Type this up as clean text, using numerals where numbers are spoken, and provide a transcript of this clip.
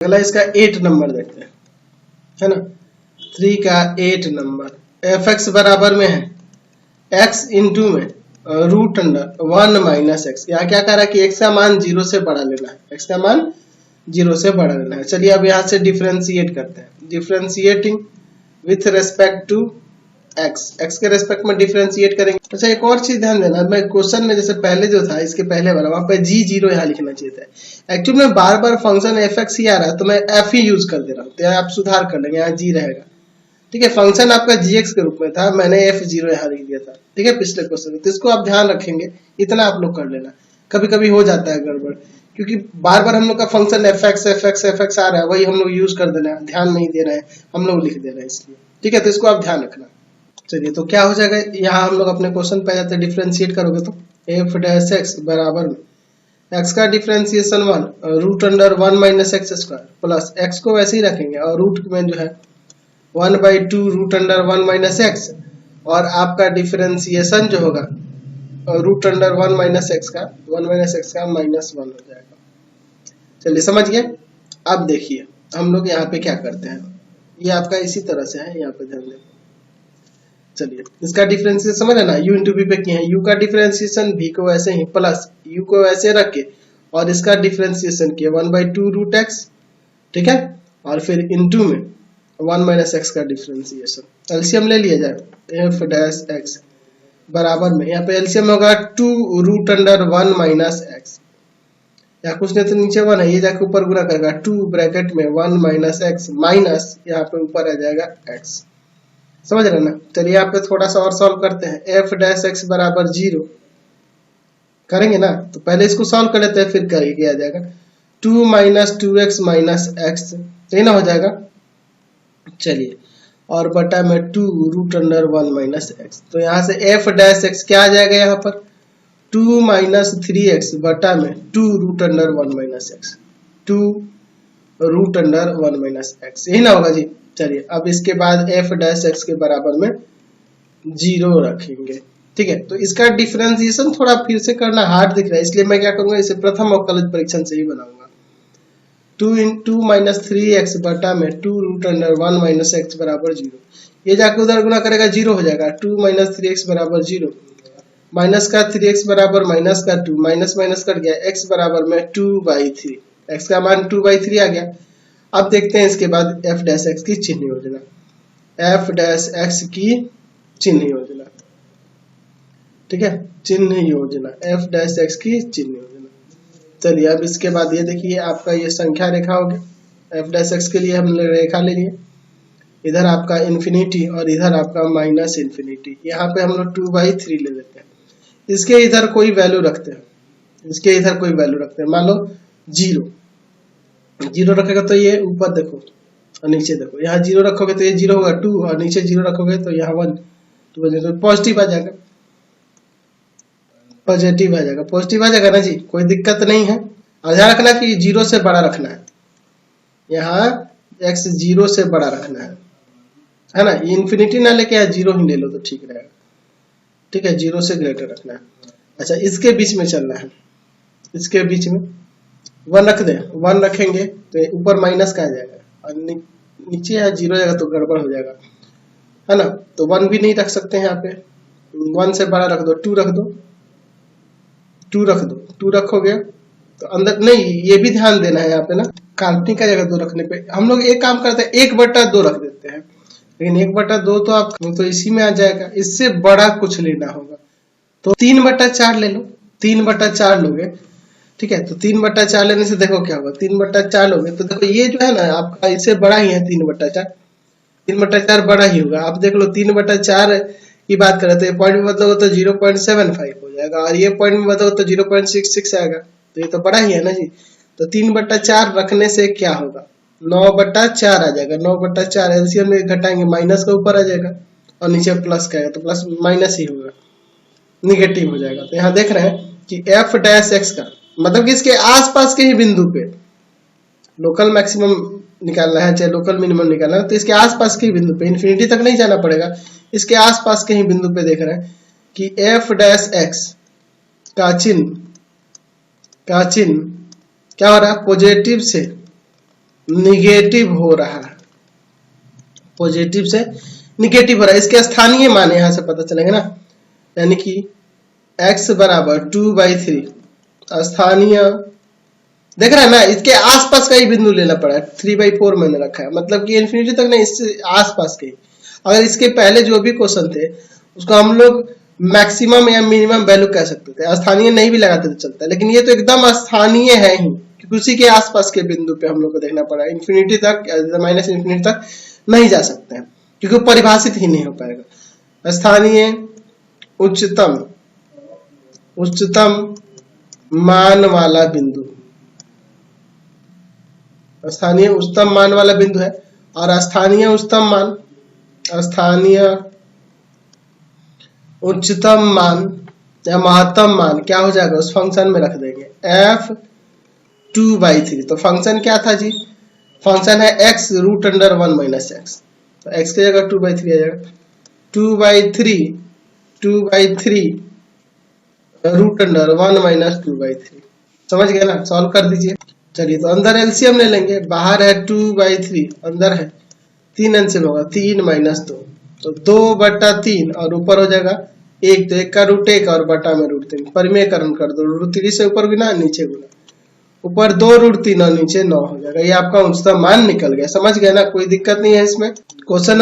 अगला इसका 8 नंबर देखते हैं, है ना। 3 का 8 नंबर एफ एक्स बराबर में है x इंटू में रूट अंडर 1 माइनस एक्स। यहाँ क्या कह रहा है कि x का मान 0 से बड़ा लेना है, x का मान 0 से बड़ा लेना है। चलिए अब यहाँ से डिफ्रेंशिएट करते हैं। Differentiating with respect to x के रेस्पेक्ट में डिफ्रेंशिएट करेंगे। अच्छा एक और चीज ध्यान देना, मैं क्वेश्चन में जैसे पहले जो था इसके पहले वाला वहां पे g0 यहाँ लिखना चाहिए था। एक्चुअली में बार बार फंक्शन एफ एक्स ही आ रहा है तो मैं f ही यूज कर दे रहा हूँ, तो आप सुधार कर लेंगे, यहाँ g रहेगा। ठीक है, फंक्शन आपका gx के रूप में था, मैंने f0 यहाँ लिख दिया था। ठीक है, पिछले क्वेश्चन में, तो इसको आप ध्यान रखेंगे, इतना आप लोग कर लेना। कभी कभी हो जाता है गड़बड़, क्योंकि बार बार हम लोग का फंक्शन एफ एक्स आ रहा है, वही हम लोग यूज कर देना है, ध्यान नहीं दे रहे हैं, हम लोग लिख दे रहे हैं इसलिए। ठीक है, तो इसको आप ध्यान रखना। चलिए तो क्या हो जाएगा, यहाँ हम लोग अपने क्वेश्चन पे जाते हैं। डिफरेंशिएट करोगे तो एफ डैश एक्स बराबर में एक्स का differentiation 1 root under 1 minus x square plus x को वैसे ही रखेंगे और रूट में जो है 1/2 रूट अंडर 1 माइनस एक्स, और आपका डिफरेंशिएशन जो होगा रूट अंडर 1 माइनस एक्स का -1 हो जाएगा। चलिए समझ गए। अब देखिए हम लोग यहाँ पे क्या करते हैं, ये आपका इसी तरह से है, यहाँ पे ध्यान दें। चलिए इसका डिफरेंशिएशन समझ है ना, u इंटू वी पे किए हैं, u का डिफरेंशिएशन v को वैसे ही प्लस u को वैसे रख के और इसका डिफरेंशिएशन किया 1/2 रूट एक्स। ठीक है, और फिर इंटू में 1 माइनस एक्स का डिफरेंशिएशन। एलसीएम ले लिया जाए एफ डैश एक्स बराबर में, यहाँ पे एलसीएम होगा 2 रूट अंडर 1 माइनस एक्स, या कुछ नहीं तो नीचे 1 है, ये जाके ऊपर गुना करेगा 2 ब्रैकेट में 1 माइनस एक्स माइनस यहाँ पे ऊपर आ जाएगा एक्स। समझ रहे ना। चलिए यहाँ पे थोड़ा सा और सॉल्व करते हैं। एफ डैश एक्स बराबर 0 करेंगे ना, तो पहले इसको सॉल्व कर लेते हैं, फिर करेंगे आ जाएगा 2 माइनस 2x माइनस एक्स, ये ना हो जाएगा। चलिए और बटा में 2 रूट अंडर 1 माइनस एक्स, तो यहाँ से एफ डैश एक्स क्या आ जाएगा, यहाँ पर 2 माइनस 3x बटा में 2 root under 1 minus x, 2 root under 1 minus x, यही ना होगा जी। चलिए अब इसके बाद एफ डैश एक्स के बराबर में 0 रखेंगे। ठीक है, तो इसका डिफरेंशिएशन थोड़ा फिर से करना हार्ड दिख रहा है, इसलिए मैं क्या करूंगा, इसे प्रथम अवकलज परीक्षण से ही बनाऊंगा। 2 इंटू माइनस 3x बटा में 2 रूट अंडर 1 माइनस एक्स बराबर 0, ये जाकर उधर गुना करेगा 0 हो जाएगा। 2 माइनस 3x बराबर 0, माइनस का 3x बराबर माइनस का 2, माइनस माइनस कट गया, x बराबर में 2/3, x का मान 2/3 आ गया। अब देखते हैं इसके बाद एफ डैश एक्स की चिन्ह योजना, एफ डैश एक्स की चिन्ह योजना। ठीक है, चिन्ह योजना, एफ डैश एक्स की चिन्ह योजना। चलिए अब इसके बाद ये देखिए आपका ये संख्या रेखा हो गया। एफ डैश एक्स के लिए हमने रेखा ले लिए, इधर आपका इन्फिनिटी और इधर आपका माइनस इन्फिनिटी। यहाँ पे हम लोग 2/3 ले लेते हैं, इसके इधर कोई वैल्यू रखते हैं, इसके इधर कोई वैल्यू रखते हैं, मान लो 0 रखेगा तो ये ऊपर देखो और नीचे देखो, यहाँ 0 रखोगे तो ये 0 होगा 2, और नीचे 0 रखोगे तो यहाँ 1, तो पॉजिटिव आ जाएगा, पॉजिटिव आ जाएगा, पॉजिटिव आ जाएगा ना जी, कोई दिक्कत नहीं है। और ध्यान रखना कि 0 से बड़ा रखना है, यहाँ x 0 से बड़ा रखना है ना, ये इन्फिनिटी ना लेके यहाँ 0 ही ले लो तो ठीक रहेगा। ठीक है, 0 से ग्रेटर रखना है। अच्छा इसके बीच में चलना है, इसके बीच में 1 रख दे, 1 रखेंगे तो ऊपर माइनस का आ जाएगा और नीचे यहाँ 0 जाएगा तो गड़बड़ हो जाएगा, है ना। तो 1 भी नहीं रख सकते हैं, यहाँ पे 1 से बड़ा रख दो, 2 रख दो, 2 रख दो, 2 रखोगे तो अंदर नहीं, ये भी ध्यान देना है यहाँ पे ना, काल्पनिक का जगह 2 रखने पे हम लोग एक काम करते हैं 1/2 रख देते हैं, लेकिन 1/2 तो आप तो इसी में आ जाएगा, इससे बड़ा कुछ लेना होगा तो 3/4 ले लो, 3/4 लोगे। ठीक है, तो 3/4 लेने से देखो क्या होगा, 3/4 लोगे तो देखो ये जो है ना आपका इससे बड़ा ही है, 3/4, 3/4 बड़ा ही होगा। आप देख लो 3/4 की बात करें तो ये पॉइंट में बदलोगे तो 0.75 हो जाएगा, और ये पॉइंट में बदलोगे तो 0.66 आएगा, तो ये तो बड़ा ही है ना जी। तो 3/4 रखने से क्या होगा, 9/4 आ जाएगा, 9/4 एलसीएम में घटाएंगे, माइनस का ऊपर आ जाएगा और नीचे प्लस का आएगा, तो प्लस माइनस ही होगा, निगेटिव हो जाएगा। तो यहाँ देख रहे हैं कि एफ डैश एक्स का मतलब कि इसके आसपास के ही बिंदु पे लोकल मैक्सिमम निकालना है चाहे लोकल मिनिमम निकालना है, तो इसके आसपास के ही बिंदु पे, इन्फिनिटी तक नहीं जाना पड़ेगा, इसके आसपास के ही बिंदु पे देख रहे हैं कि एफ डैश एक्स का चिन्ह क्या हो रहा है, पॉजिटिव से निगेटिव हो रहा है, पॉजिटिव से निगेटिव हो रहा है। इसके स्थानीय मान यहां से पता चलेंगे ना, यानी कि x बराबर 2/3 स्थानीय, देख रहा है ना, इसके आसपास का ही बिंदु लेना पड़ा है। 3/4 मैंने रखा है, मतलब कि इन्फिनिटी तक नहीं, इससे आसपास के। अगर इसके पहले जो भी क्वेश्चन थे उसको हम लोग मैक्सिमम या मिनिमम वैल्यू कह सकते थे, स्थानीय नहीं भी लगाते तो चलता है, लेकिन ये तो एकदम स्थानीय है ही, क्योंकि उसी के आसपास के बिंदु पे हम लोग को देखना पड़ा है। इन्फिनिटी तक, माइनस इन्फिनिटी तक नहीं जा सकते हैं, क्योंकि वो परिभाषित ही नहीं हो पाएगा। स्थानीय उच्चतम मान वाला बिंदु, स्थानीय उच्चतम मान वाला बिंदु है, और स्थानीय उच्चतम मान या महत्तम मान क्या हो जाएगा, उस फंक्शन में रख देंगे f 2/3। तो फंक्शन क्या था जी, फंक्शन है x √1 - x, तो x की जगह 2/3 आ जाएगा। 2/3 √1 - 2/3, समझ गए ना, सॉल्व कर दीजिए। चलिए, तो अंदर एलसीएम ले लेंगे, बाहर है 2/3, अंदर है 3 एलसीएम होगा 3 - 2, तो 2/3, और ऊपर हो जाएगा 1, तो 1 का √1 और बटा में √3, परिमेयकरण कर दो, √3 से ऊपर गुना नीचे गुना, ऊपर 2 √3 और नीचे 9 हो जाएगा। ये आपका उच्चतम मान निकल गया, समझ गए ना, कोई दिक्कत नहीं है इसमें। क्वेश्चन